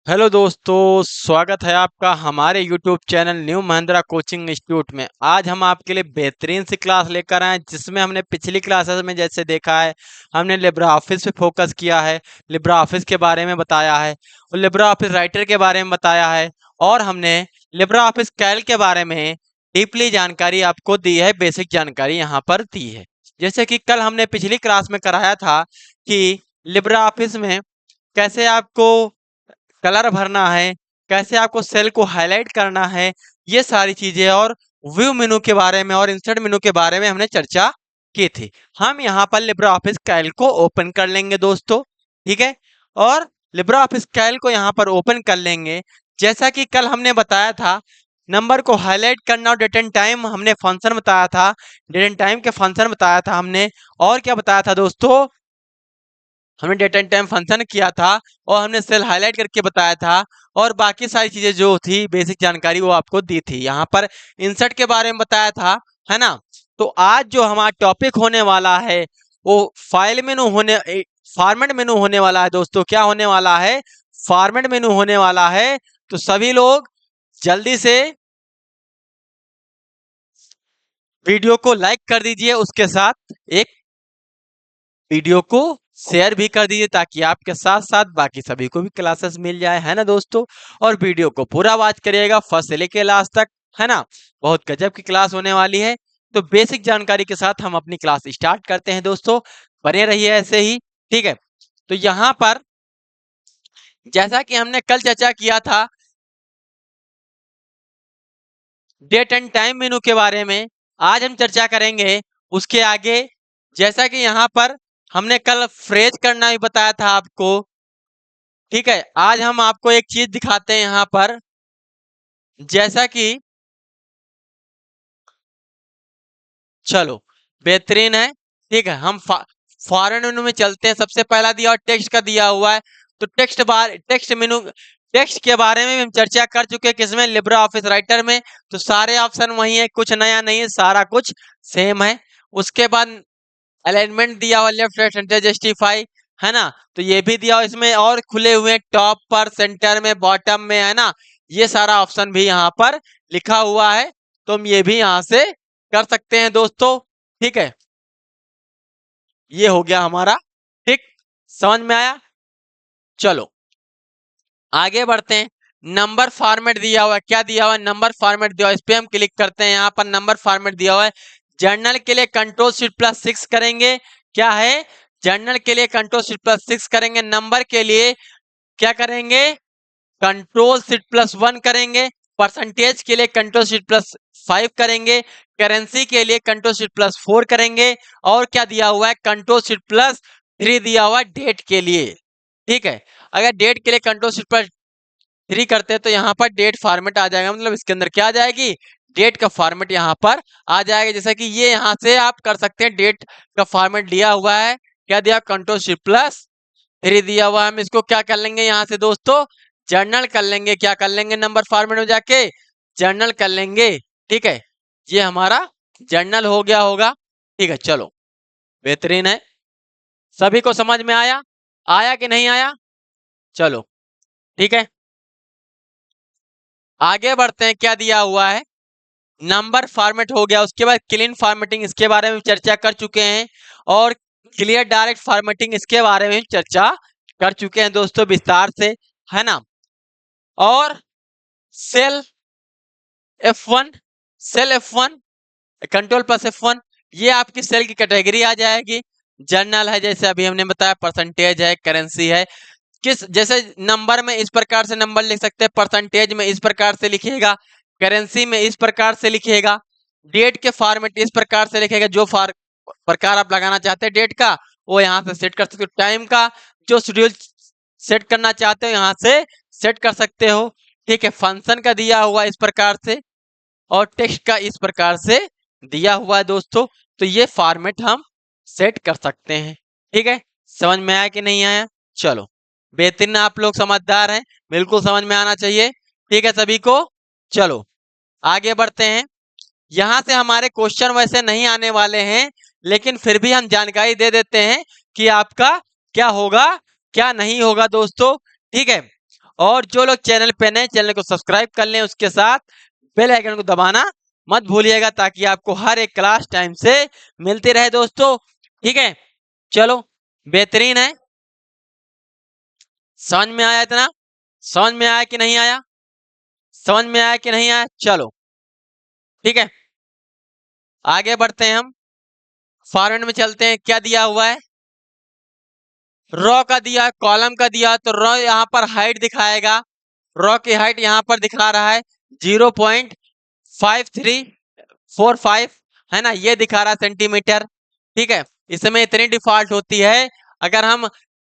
Hello दोस्तों, स्वागत है आपका हमारे YouTube channel new Mahindra coaching institute में। आज हम आपके लिए बेहतरीन सी क्लास लेकर आए हैं, जिसमें हमने पिछली क्लासेस में जैसे देखा है, हमने लिब्रा ऑफिस पे फोकस किया है, लिब्रा ऑफिस के बारे में बताया है और लिब्रा ऑफिस राइटर के बारे में बताया है और हमने लिब्रा ऑफिस कैल्क के बारे में डीपली जानकारी आपको दी है, बेसिक जानकारी यहाँ पर दी है। जैसे कि कल हमने पिछली क्लास में कराया था कि लिब्रा ऑफिस में कैसे आपको कलर भरना है, कैसे आपको सेल को हाईलाइट करना है, ये सारी चीजें और व्यू मेनू के बारे में और इंसर्ट मेनू के बारे में हमने चर्चा की थी। हम यहाँ पर लिब्रा ऑफिस कैल्क को ओपन कर लेंगे दोस्तों, ठीक है। और लिब्रा ऑफिस कैल्क को यहाँ पर ओपन कर लेंगे। जैसा कि कल हमने बताया था, नंबर को हाईलाइट करना और डेट एंड टाइम हमने फंक्शन बताया था, डेट एंड टाइम के फंक्शन बताया था हमने। और क्या बताया था दोस्तों, हमने डेट एंड टाइम फंक्शन किया था और हमने सेल हाईलाइट करके बताया था और बाकी सारी चीजें जो थी बेसिक जानकारी वो आपको दी थी। यहाँ पर इंसर्ट के बारे में बताया था, है ना। तो आज जो हमारा टॉपिक होने वाला है वो फाइल मेनू होने फॉर्मेट मेनू होने वाला है दोस्तों। क्या होने वाला है? फॉर्मेट मेनू होने वाला है। तो सभी लोग जल्दी से वीडियो को लाइक कर दीजिए, उसके साथ एक वीडियो को शेयर भी कर दीजिए ताकि आपके साथ साथ बाकी सभी को भी क्लासेस मिल जाए, है ना दोस्तों। और वीडियो को पूरा वॉच करिएगा फर्स्ट से लेके लास्ट तक, है ना। बहुत गजब की क्लास होने वाली है। तो बेसिक जानकारी के साथ हम अपनी क्लास स्टार्ट करते हैं दोस्तों, बने रहिए ऐसे ही, ठीक है। तो यहाँ पर जैसा कि हमने कल चर्चा किया था डेट एंड टाइम मेनू के बारे में, आज हम चर्चा करेंगे उसके आगे। जैसा कि यहाँ पर हमने कल फ्रेज करना भी बताया था आपको, ठीक है। आज हम आपको एक चीज दिखाते हैं यहाँ पर, जैसा कि चलो बेहतरीन है, ठीक है। हम फॉरेन मेनू में चलते हैं। सबसे पहला दिया और टेक्स्ट का दिया हुआ है। तो टेक्स्ट मेनू, टेक्स्ट के बारे में भी हम चर्चा कर चुके हैं किसमें, लिब्रा ऑफिस राइटर में। तो सारे ऑप्शन वही है, कुछ नया नहीं है, सारा कुछ सेम है। उसके बाद अलाइनमेंट दिया हुआ लेफ्ट राइट सेंटर जस्टिफाई, है ना। तो ये भी दिया हुआ, इसमें और खुले हुए हैं, टॉप पर, सेंटर में, बॉटम में, है ना। ये सारा ऑप्शन भी यहाँ पर लिखा हुआ है, तो हम ये भी यहाँ से कर सकते हैं दोस्तों, ठीक है। ये हो गया हमारा, ठीक, समझ में आया। चलो आगे बढ़ते हैं। नंबर फॉर्मेट दिया हुआ है, क्या दिया हुआ है? नंबर फॉर्मेट दिया हुआ है। इस पे हम क्लिक करते हैं, यहाँ पर नंबर फॉर्मेट दिया हुआ है। जर्नल के लिए कंट्रोल शिफ्ट प्लस 6 करेंगे, क्या है? जर्नल के लिए कंट्रोल शिफ्ट प्लस 6 करेंगे। नंबर के लिए क्या करेंगे? कंट्रोल शिफ्ट प्लस 1 करेंगे। परसेंटेज के लिए कंट्रोल शिफ्ट प्लस 5 करेंगे। करेंसी के लिए कंट्रोल शिफ्ट प्लस 4 करेंगे। और क्या दिया हुआ है? कंट्रोल शिफ्ट प्लस 3 दिया हुआ है डेट के लिए, ठीक है। अगर डेट के लिए कंट्रोल शिफ्ट प्लस 3 करते हैं तो यहाँ पर डेट फॉर्मेट आ जाएगा, मतलब इसके अंदर क्या आ जाएगी? डेट का फॉर्मेट यहाँ पर आ जाएगा। जैसा कि ये यहाँ से आप कर सकते हैं, डेट का फॉर्मेट दिया हुआ है, क्या दिया? कंट्रोल शिफ्ट प्लस 3 दिया हुआ है। हम इसको क्या कर लेंगे यहाँ से दोस्तों? जर्नल कर लेंगे। क्या कर लेंगे? नंबर फॉर्मेट में जाके जर्नल कर लेंगे, ठीक है। ये हमारा जर्नल हो गया होगा, ठीक है। चलो बेहतरीन है। सभी को समझ में आया? आया कि नहीं आया? चलो ठीक है, आगे बढ़ते हैं। क्या दिया हुआ है? नंबर फॉर्मेट हो गया। उसके बाद क्लीन फॉर्मेटिंग, इसके बारे में चर्चा कर चुके हैं। और क्लियर डायरेक्ट फॉर्मेटिंग, इसके बारे में चर्चा कर चुके हैं दोस्तों विस्तार से, है ना। और cell F1, cell F1, control plus F1, ये आपकी सेल की कैटेगरी आ जाएगी। जर्नल है, जैसे अभी हमने बताया, परसेंटेज है, करेंसी है। किस जैसे नंबर में इस प्रकार से नंबर लिख सकते हैं, परसेंटेज में इस प्रकार से लिखिएगा, करेंसी में इस प्रकार से लिखिएगा, डेट के फॉर्मेट इस प्रकार से लिखेगा। जो प्रकार आप लगाना चाहते हैं डेट का, वो यहाँ से सेट कर सकते हो। टाइम का जो शेड्यूल सेट करना चाहते हो यहाँ से सेट कर सकते हो, ठीक है। फंक्शन का दिया हुआ इस प्रकार से और टेक्स्ट का इस प्रकार से दिया हुआ है दोस्तों। तो ये फॉर्मेट हम सेट कर सकते हैं, ठीक है। समझ में आया कि नहीं आया? चलो बेहतरीन, आप लोग समझदार हैं, बिल्कुल समझ में आना चाहिए, ठीक है सभी को। चलो आगे बढ़ते हैं। यहाँ से हमारे क्वेश्चन वैसे नहीं आने वाले हैं, लेकिन फिर भी हम जानकारी दे देते हैं कि आपका क्या होगा क्या नहीं होगा दोस्तों, ठीक है। और जो लोग चैनल पे नए, चैनल को सब्सक्राइब कर लें, उसके साथ बेल आइकन को दबाना मत भूलिएगा, ताकि आपको हर एक क्लास टाइम से मिलती रहे दोस्तों। ठीक है, चलो बेहतरीन है। समझ में आया इतना? समझ में आया कि नहीं आया? समझ में आया कि नहीं आया? चलो ठीक है, आगे बढ़ते हैं हम। फॉरवर्ड में चलते हैं। क्या दिया हुआ है? रॉ का दिया, कॉलम का दिया, तो रॉ यहाँ पर हाइट दिखाएगा। रॉ की हाइट यहाँ पर दिखा रहा है 0.5345, है ना, ये दिखा रहा है सेंटीमीटर। ठीक है, इसमें इतनी डिफॉल्ट होती है। अगर हम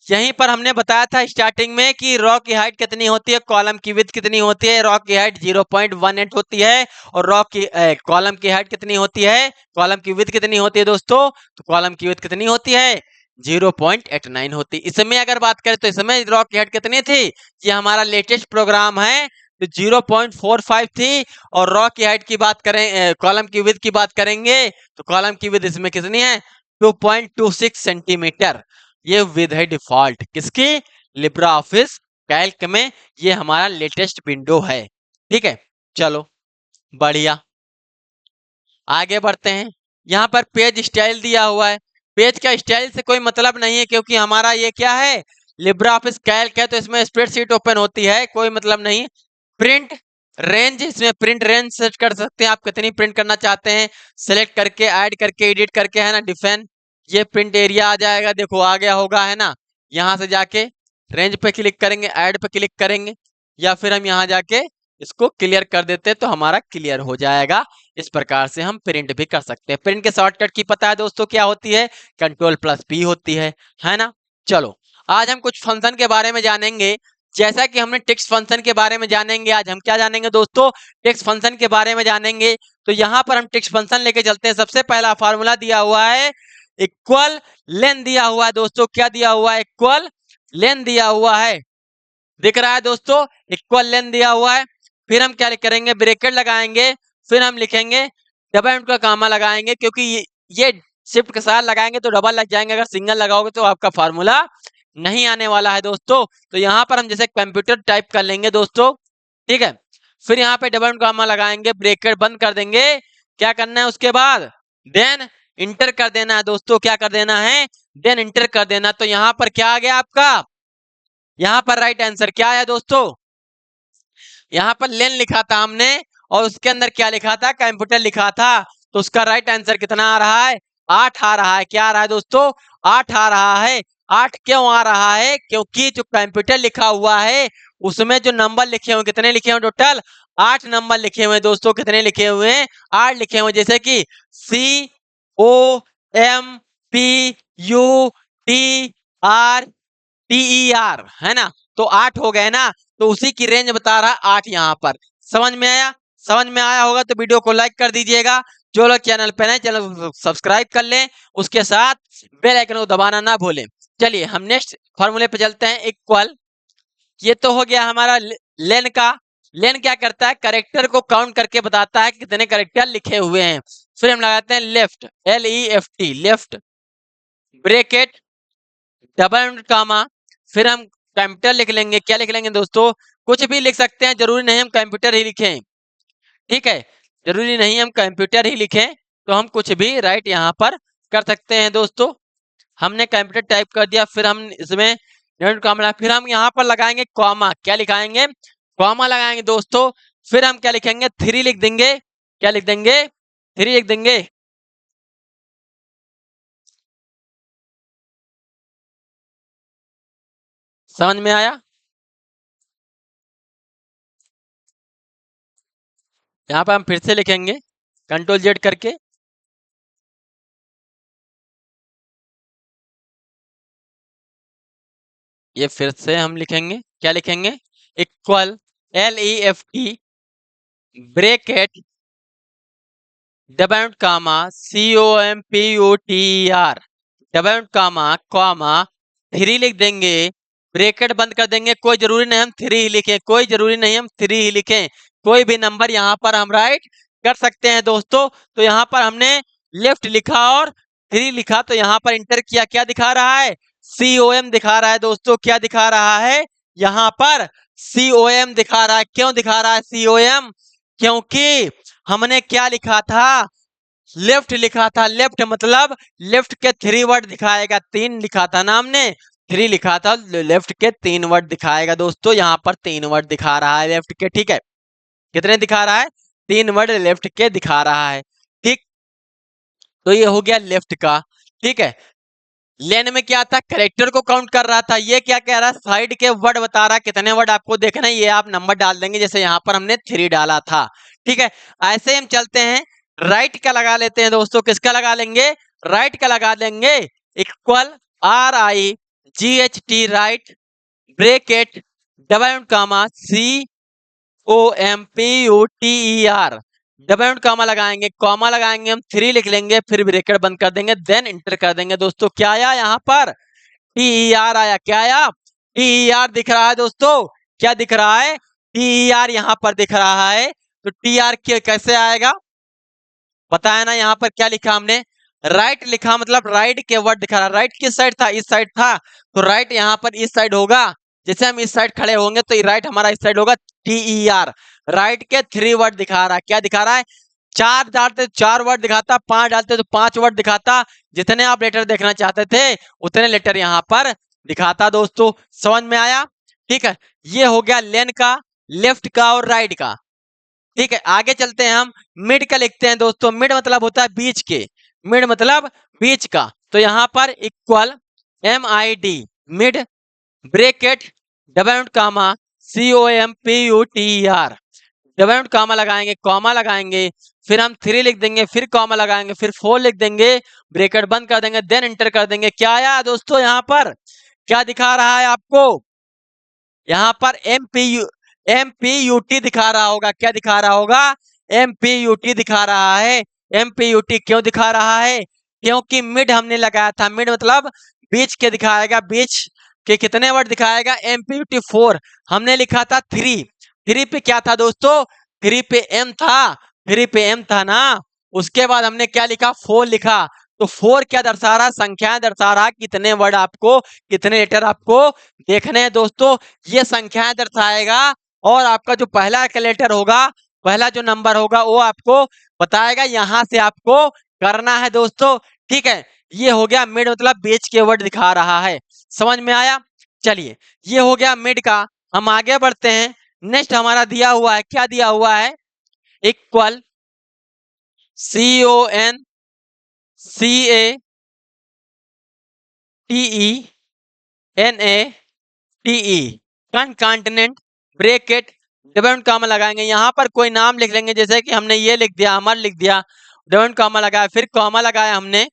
यहीं पर हमने बताया था स्टार्टिंग में कि रॉ की हाइट कितनी होती है, कॉलम की विड्थ कितनी होती है। रॉ की हाइट 0.18 होती है, और रॉ की कॉलम की हाइट कितनी होती है, कॉलम की विड्थ कितनी होती है दोस्तों? तो कॉलम की विड्थ कितनी होती है? 0.89 होती। इसमें अगर बात करें तो इसमें रॉ की हाइट कितनी थी? ये हमारा लेटेस्ट प्रोग्राम है, तो 0.45 थी। और रॉ की हाइट की बात करें, कॉलम की विड्थ की बात करेंगे, तो कॉलम की विड्थ इसमें कितनी है? 2.26 सेंटीमीटर। ये विद है डिफॉल्ट किसकी? लिब्रा ऑफिस कैल्क में। ये हमारा लेटेस्ट विंडो है। ठीक है, चलो बढ़िया, आगे बढ़ते हैं। यहाँ पर पेज स्टाइल दिया हुआ है। पेज का स्टाइल से कोई मतलब नहीं है, क्योंकि हमारा ये क्या है? लिब्रा ऑफिस कैल्क है, तो इसमें स्प्रेडशीट ओपन होती है, कोई मतलब नहीं। प्रिंट रेंज, इसमें प्रिंट रेंज सेट कर सकते हैं, आप कितनी प्रिंट करना चाहते हैं, सेलेक्ट करके, ऐड करके, एडिट करके, है ना। डिफाइन, ये प्रिंट एरिया आ जाएगा, देखो आ गया होगा, है ना। यहाँ से जाके रेंज पे क्लिक करेंगे, ऐड पे क्लिक करेंगे, या फिर हम यहाँ जाके इसको क्लियर कर देते हैं, तो हमारा क्लियर हो जाएगा। इस प्रकार से हम प्रिंट भी कर सकते हैं। प्रिंट के शॉर्टकट की पता है दोस्तों क्या होती है? Ctrl+P होती है ना। चलो आज हम कुछ फंक्शन के बारे में जानेंगे। जैसा कि हमने टेक्स्ट फंक्शन के बारे में जानेंगे, आज हम क्या जानेंगे दोस्तों? टेक्स्ट फंक्शन के बारे में जानेंगे। तो यहाँ पर हम टेक्स्ट फंक्शन लेके चलते हैं। सबसे पहला फार्मूला दिया हुआ है इक्वल लेन दिया हुआ है दोस्तों। क्या दिया हुआ है? इक्वल लेन दिया हुआ है, दिख रहा है दोस्तों, इक्वल लेन दिया हुआ है। फिर हम क्या करेंगे? ब्रैकेट लगाएंगे, फिर हम लिखेंगे डबल एंड का कामा लगाएंगे, क्योंकि ये शिफ्ट के साथ लगाएंगे तो डबल लग जाएंगे, अगर सिंगल लगाओगे तो आपका फार्मूला नहीं आने वाला है दोस्तों। तो यहाँ पर हम जैसे कंप्यूटर टाइप कर लेंगे दोस्तों, ठीक है। फिर यहाँ पे डबल एंड कामा लगाएंगे, ब्रैकेट बंद कर देंगे। क्या करना है उसके बाद? देन इंटर कर देना है दोस्तों। क्या कर देना है? देन इंटर कर देना। तो यहाँ पर क्या आ गया आपका? यहाँ पर राइट आंसर क्या है दोस्तों? यहाँ पर लेन लिखा था हमने, और उसके अंदर क्या लिखा था? कंप्यूटर लिखा था। तो उसका राइट आंसर कितना आ रहा है? 8 आ रहा है। क्या आ रहा है दोस्तों? 8 आ रहा है। 8 क्यों आ रहा है? क्योंकि जो कंप्यूटर लिखा हुआ है उसमें जो नंबर लिखे हुए, कितने लिखे हुए टोटल? 8 नंबर लिखे हुए दोस्तों। कितने लिखे हुए हैं? 8 लिखे हुए। जैसे कि COMPUTER, है ना। तो 8 हो गए ना, तो उसी की रेंज बता रहा 8 यहाँ पर। समझ में आया? समझ में आया होगा तो वीडियो को लाइक कर दीजिएगा। जो लोग चैनल पे नए, चैनल को सब्सक्राइब कर लें, उसके साथ बेल आइकन को दबाना ना भूलें। चलिए हम नेक्स्ट फॉर्मूले पे चलते हैं। इक्वल, ये तो हो गया हमारा लेन का। लेन क्या करता है? कैरेक्टर को काउंट करके बताता है कि कितने कैरेक्टर लिखे हुए हैं। फिर हम लगाते हैं left, LEFT, left, bracket, double and comma, फिर हम कंप्यूटर लिख लेंगे। क्या लिख लेंगे दोस्तों? कुछ भी लिख सकते हैं, जरूरी नहीं हम कंप्यूटर ही लिखें। ठीक है, जरूरी नहीं हम कंप्यूटर ही लिखें, तो हम कुछ भी राइट यहाँ पर कर सकते हैं दोस्तों। हमने कंप्यूटर टाइप कर दिया, फिर हम इसमें कॉमा, फिर हम यहाँ पर लगाएंगे कॉमा। क्या लिखाएंगे? कॉमा लगाएंगे दोस्तों। फिर हम क्या लिखेंगे? 3 लिख देंगे। क्या लिख देंगे? 3 लिख देंगे। समझ में आया? यहाँ पर हम फिर से लिखेंगे Ctrl+Z करके। ये फिर से हम लिखेंगे। क्या लिखेंगे? Equal LEFT, bracket, double comma, COMPUTER, double comma, comma, 3 लिख देंगे, ब्रैकेट बंद कर देंगे। कोई जरूरी नहीं हम 3 ही लिखें, कोई जरूरी नहीं हम 3 ही लिखें, कोई भी नंबर यहाँ पर हम राइट कर सकते हैं दोस्तों। तो यहाँ पर हमने लेफ्ट लिखा और 3 लिखा, तो यहाँ पर इंटर किया। क्या दिखा रहा है? COM दिखा रहा है दोस्तों। क्या दिखा रहा है? यहाँ पर COM दिखा रहा है। क्यों दिखा रहा है COM? क्योंकि हमने क्या लिखा था, लेफ्ट लिखा था। लेफ्ट मतलब लेफ्ट के 3 वर्ड दिखाएगा, 3 लिखा था ना हमने, 3 लिखा था, लेफ्ट के 3 वर्ड दिखाएगा दोस्तों। यहाँ पर 3 वर्ड दिखा रहा है लेफ्ट के, ठीक है। कितने दिखा रहा है? 3 वर्ड लेफ्ट के दिखा रहा है, ठीक। तो ये हो गया लेफ्ट का, ठीक है। लेन में क्या था, करेक्टर को काउंट कर रहा था। ये क्या कह रहा है, साइड के वर्ड बता रहा है, कितने वर्ड आपको देखना है, ये आप नंबर डाल देंगे, जैसे यहाँ पर हमने 3 डाला था, ठीक है। ऐसे हम चलते हैं, राइट का लगा लेते हैं दोस्तों। किसका लगा लेंगे? राइट का लगा देंगे। Equal RIGHT, right, bracket, double comma COMPUTER, double comma लगाएंगे, कॉमा लगाएंगे, हम 3 लिख लेंगे, फिर ब्रेकेट बंद कर देंगे, देन इंटर कर देंगे दोस्तों। क्या आया यहाँ पर? TER आया। क्या आया? TER दिख रहा है दोस्तों। क्या दिख रहा है? TER यहाँ पर दिख रहा है। तो TR कैसे आएगा बताया ना। यहाँ पर क्या लिखा हमने, राइट लिखा, मतलब राइट के वर्ड दिखा रहा। राइट किस साइड था? इस साइड था, तो राइट यहाँ पर इस साइड होगा। जैसे हम इस साइड खड़े होंगे तो राइट हमारा इस साइड होगा। TER, राइट के 3 वर्ड दिखा रहा है। क्या दिखा रहा है? 4 डालते 4 वर्ड दिखाता, 5 डालते तो 5 वर्ड दिखाता। जितने आप लेटर देखना चाहते थे उतने लेटर यहाँ पर दिखाता दोस्तों। समझ में आया? ठीक है, ये हो गया लेन का, लेफ्ट का और राइट का, ठीक है। आगे चलते हैं, हम मिड का लिखते हैं दोस्तों। मिड मतलब होता है बीच के, मिड मतलब बीच का। तो यहाँ पर equal MID, mid, bracket, double comma COMPUTER, double comma लगाएंगे, कॉमा लगाएंगे, फिर हम 3 लिख देंगे, फिर कॉमा लगाएंगे, फिर 4 लिख देंगे, ब्रेकेट बंद कर देंगे, देन इंटर कर देंगे। क्या आया दोस्तों? यहाँ पर क्या दिखा रहा है आपको? यहाँ पर MPUT दिखा रहा होगा। क्या दिखा रहा होगा? MPUT दिखा रहा है। MPUT क्यों दिखा रहा है? क्योंकि मिड हमने लगाया था। मिड मतलब बीच के दिखाएगा, बीच के कितने वर्ड दिखाएगा? MPUT 4 हमने लिखा था। 3 पे क्या था दोस्तों? 3 पे M था, 3 पे M था ना। उसके बाद हमने क्या लिखा? 4 लिखा। तो 4 क्या दर्शा रहा? संख्या दर्शा रहा, कितने वर्ड आपको, कितने लेटर आपको देखने हैं दोस्तों। ये संख्याएं दर्शाएगा, और आपका जो पहला कैलकुलेटर होगा, पहला जो नंबर होगा वो आपको बताएगा। यहां से आपको करना है दोस्तों, ठीक है। ये हो गया मिड, मतलब बीच के वर्ड दिखा रहा है। समझ में आया? चलिए, ये हो गया मिड का। हम आगे बढ़ते हैं। नेक्स्ट हमारा दिया हुआ है, क्या दिया हुआ है? Equal CONCATENATE, concatenate, bracket, double comma लगाएंगे। यहाँ पर कोई नाम लिख लेंगे, जैसे कि हमने ये लिख दिया, अमर लिख दिया, डबल कामा लगाया, फिर कॉमा लगाया हमने,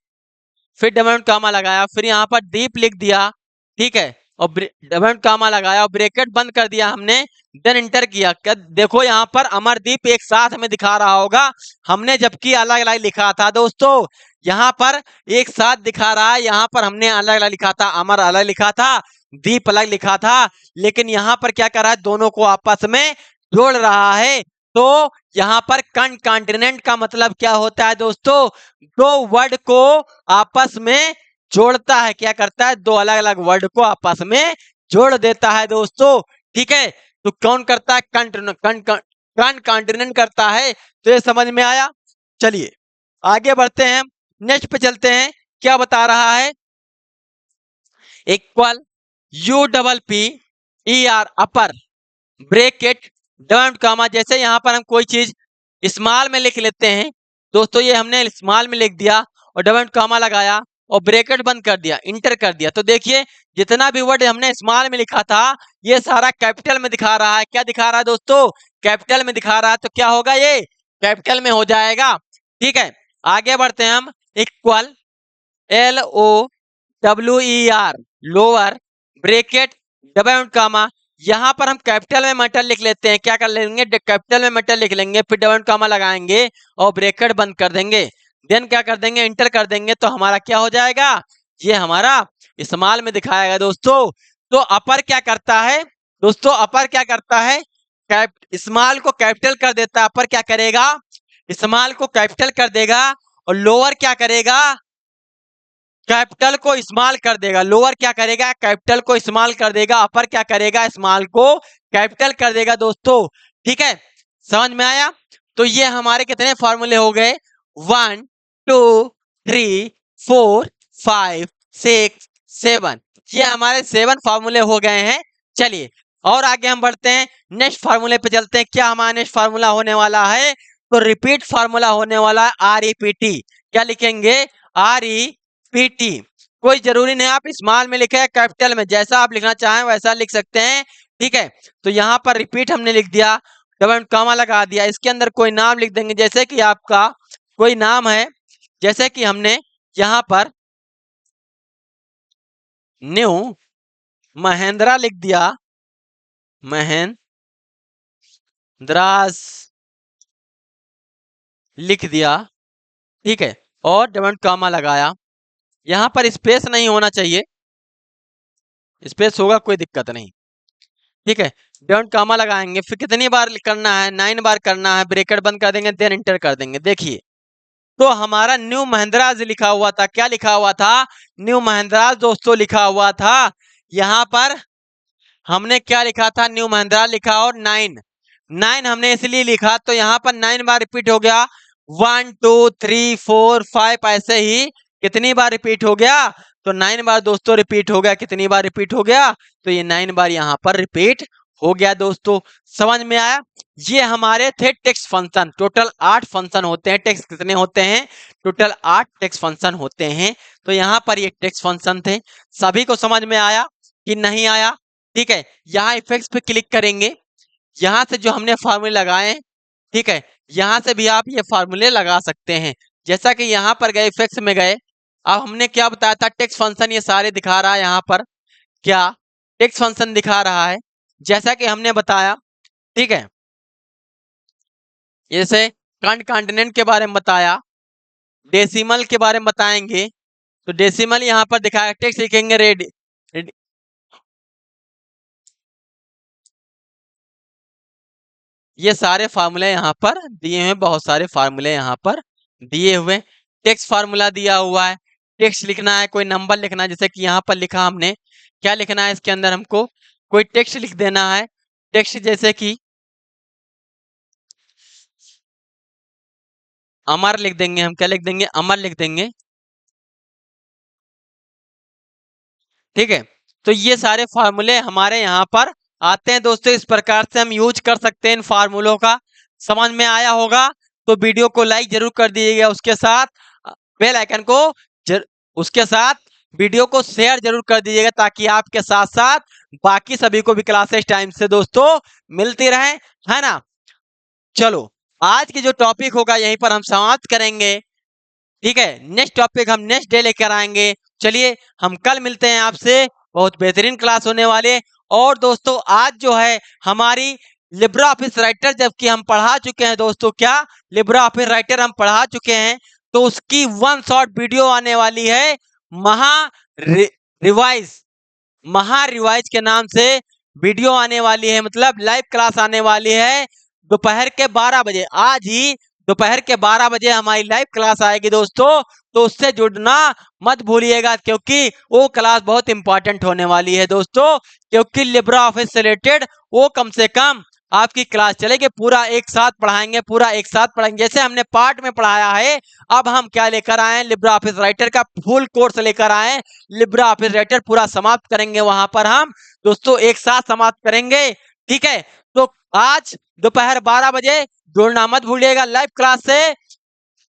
फिर डबल कामा लगाया, फिर यहाँ पर दीप लिख दिया, ठीक है, और डबल कामा लगाया और ब्रेकेट बंद कर दिया हमने, देन इंटर किया। क्या देखो, यहाँ पर अमरदीप एक साथ में दिखा रहा होगा, हमने जबकि अलग अलग लिखा था दोस्तों। यहाँ पर एक साथ दिखा रहा है, यहाँ पर हमने अलग अलग लिखा था, अमर अलग लिखा था, दीप अलग लिखा था। लेकिन यहाँ पर क्या कर रहा है? दोनों को आपस में जोड़ रहा है। तो यहाँ पर कॉन्टिनेंट का मतलब क्या होता है दोस्तों? दो वर्ड को आपस में जोड़ता है। क्या करता है? दो अलग अलग वर्ड को आपस में जोड़ देता है दोस्तों, ठीक है। तो कौन करता है? कॉन्टिनेंट करता है। तो ये समझ में आया? चलिए आगे बढ़ते हैं, नेक्स्ट पे चलते हैं। क्या बता रहा है? इक्वल UPPER, अपर, ब्रेकेट, डबल कामा। जैसे यहाँ पर हम कोई चीज स्मॉल में लिख लेते हैं दोस्तों, ये हमने स्मॉल में लिख दिया और डबल कामा लगाया और ब्रेकेट बंद कर दिया, इंटर कर दिया। तो देखिए, जितना भी वर्ड हमने स्मॉल में लिखा था ये सारा कैपिटल में दिखा रहा है। क्या दिखा रहा है दोस्तों? कैपिटल में दिखा रहा है। तो क्या होगा? ये कैपिटल में हो जाएगा, ठीक है। आगे बढ़ते हैं हम। Equal LOWER, lower, bracket, double comma. यहाँ पर हम कैपिटल में मैटर लिख लेते हैं। क्या कर लेंगे? कैपिटल में मैटर लिख लेंगे, फिर डबल कामा लगाएंगे और ब्रेकेट बंद कर देंगे, देन क्या कर देंगे? इंटर कर देंगे। तो हमारा क्या हो जाएगा? ये हमारा स्मॉल में दिखाएगा दोस्तों। तो अपर क्या करता है दोस्तों? अपर क्या करता है? स्मॉल को कैपिटल कर देता है। अपर क्या करेगा? स्मॉल को कैपिटल कर देगा। और लोअर क्या करेगा? कैपिटल को इस्तेमाल कर देगा, लोअर क्या करेगा, कैपिटल को इस्तेमाल कर देगा, अपर क्या करेगा, स्मॉल को कैपिटल कर देगा दोस्तों। ठीक है, समझ में आया। तो ये हमारे कितने फॉर्मूले हो गए, 1 2 3 4 5 6 7, ये हमारे 7 फॉर्मूले हो गए हैं। चलिए और आगे हम बढ़ते हैं, नेक्स्ट फार्मूले पे चलते हैं। क्या हमारा नेक्स्ट फार्मूला होने वाला है, तो रिपीट फार्मूला होने वाला है, REPT। क्या लिखेंगे, REPT। कोई जरूरी नहीं आप स्मॉल में लिखे कैपिटल में, जैसा आप लिखना चाहें वैसा लिख सकते हैं। ठीक है, तो यहाँ पर रिपीट हमने लिख दिया, डबल कॉमा लगा दिया, इसके अंदर कोई नाम लिख देंगे, जैसे कि आपका कोई नाम है, जैसे कि हमने यहाँ पर न्यू महेंद्रा लिख दिया, महेंद्रास लिख दिया। ठीक है, और डबल कॉमा लगाया, यहाँ पर स्पेस नहीं होना चाहिए, स्पेस होगा कोई दिक्कत नहीं। ठीक है, डबल कॉमा लगाएंगे, फिर कितनी बार करना है, 9 बार करना है, ब्रैकेट बंद कर देंगे, देन एंटर कर देंगे। देखिए तो हमारा न्यू महिंद्राज लिखा हुआ था, क्या लिखा हुआ था, न्यू महिंद्राज दोस्तों लिखा हुआ था। यहाँ पर हमने क्या लिखा था, न्यू महिंद्रा लिखा, और 9 हमने इसलिए लिखा, तो यहाँ पर 9 बार रिपीट हो गया, 1 2 3 4 5, ऐसे ही कितनी बार रिपीट हो गया, तो 9 बार दोस्तों रिपीट हो गया। कितनी बार रिपीट हो गया, तो ये 9 बार यहाँ पर रिपीट हो गया दोस्तों। समझ में आया। ये हमारे थे टेक्स्ट फंक्शन, टोटल 8 फंक्शन होते हैं। टेक्स्ट कितने होते हैं, टोटल 8 टेक्स्ट फंक्शन होते हैं। तो यहाँ पर ये टेक्स्ट फंक्शन थे, सभी को समझ में आया कि नहीं आया। ठीक है, यहाँ इफेक्ट्स पे क्लिक करेंगे, यहाँ से जो हमने फार्मूले लगाए, ठीक है, यहाँ से भी आप ये फार्मूले लगा सकते हैं। जैसा कि यहाँ पर गए, इफेक्ट्स में गए, अब हमने क्या बताया था, टेक्स्ट फंक्शन ये सारे दिखा रहा है, यहाँ पर क्या टेक्स्ट फंक्शन दिखा रहा है, जैसा कि हमने बताया। ठीक है, जैसे कॉन्टिनेंट के बारे में बताया, डेसिमल के बारे में बताएंगे, तो डेसिमल यहाँ पर दिखाया, टेक्स्ट लिखेंगे रेड, ये सारे फार्मूले यहाँ पर दिए हुए, बहुत सारे फार्मूले यहाँ पर दिए हुए। टेक्स्ट फार्मूला दिया हुआ है, टेक्स्ट लिखना है, कोई नंबर लिखना है, जैसे कि यहाँ पर लिखा हमने, क्या लिखना है इसके अंदर, हमको कोई टेक्स्ट लिख देना है। टेक्स्ट जैसे कि अमर लिख देंगे, हम क्या लिख देंगे, अमर लिख देंगे। ठीक है, तो ये सारे फार्मूले हमारे यहाँ पर आते हैं दोस्तों, इस प्रकार से हम यूज कर सकते हैं इन फार्मूलों का। समझ में आया होगा तो वीडियो को लाइक जरूर कर दीजिएगा, उसके साथ बेल आइकन को उसके साथ वीडियो को शेयर जरूर कर दीजिएगा, ताकि आपके साथ साथ बाकी सभी को भी क्लासेस टाइम से दोस्तों मिलती रहे, है ना। चलो आज की जो टॉपिक होगा यहीं पर हम समाप्त करेंगे। ठीक है, नेक्स्ट टॉपिक हम नेक्स्ट डे लेकर आएंगे। चलिए हम कल मिलते हैं आपसे, बहुत बेहतरीन क्लास होने वाले। और दोस्तों आज जो है हमारी लिब्रा ऑफिस राइटर, जबकि हम पढ़ा चुके हैं दोस्तों, क्या लिब्रा ऑफिस राइटर हम पढ़ा चुके हैं, तो उसकी 1 शॉर्ट वीडियो आने वाली है, महा रिवाइज, महा रिवाइज के नाम से वीडियो आने वाली है, मतलब लाइव क्लास आने वाली है दोपहर के 12 बजे। आज ही दोपहर के 12 बजे हमारी लाइव क्लास आएगी दोस्तों, तो उससे जुड़ना मत भूलिएगा, क्योंकि वो क्लास बहुत इंपॉर्टेंट होने वाली है दोस्तों। क्योंकि लिब्रा ऑफिस से रिलेटेड वो कम से कम आपकी क्लास चलेगी, पूरा एक साथ पढ़ाएंगे, पूरा एक साथ पढ़ाएंगे। जैसे हमने पार्ट में पढ़ाया है, अब हम क्या लेकर आए, लिब्रा ऑफिस राइटर का फुल कोर्स लेकर आए। लिब्रा ऑफिस राइटर पूरा समाप्त करेंगे, वहां पर हम दोस्तों एक साथ समाप्त करेंगे। ठीक है, तो आज दोपहर 12 बजे जुड़ना मत भूलिएगा लाइव क्लास से।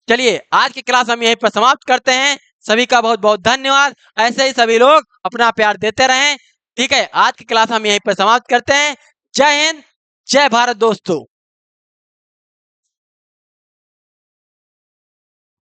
चलिए आज की क्लास हम यहीं पर समाप्त करते हैं। सभी का बहुत बहुत धन्यवाद, ऐसे ही सभी लोग अपना प्यार देते रहें। ठीक है, आज की क्लास हम यहीं पर समाप्त करते हैं। जय हिंद, जय भारत दोस्तों।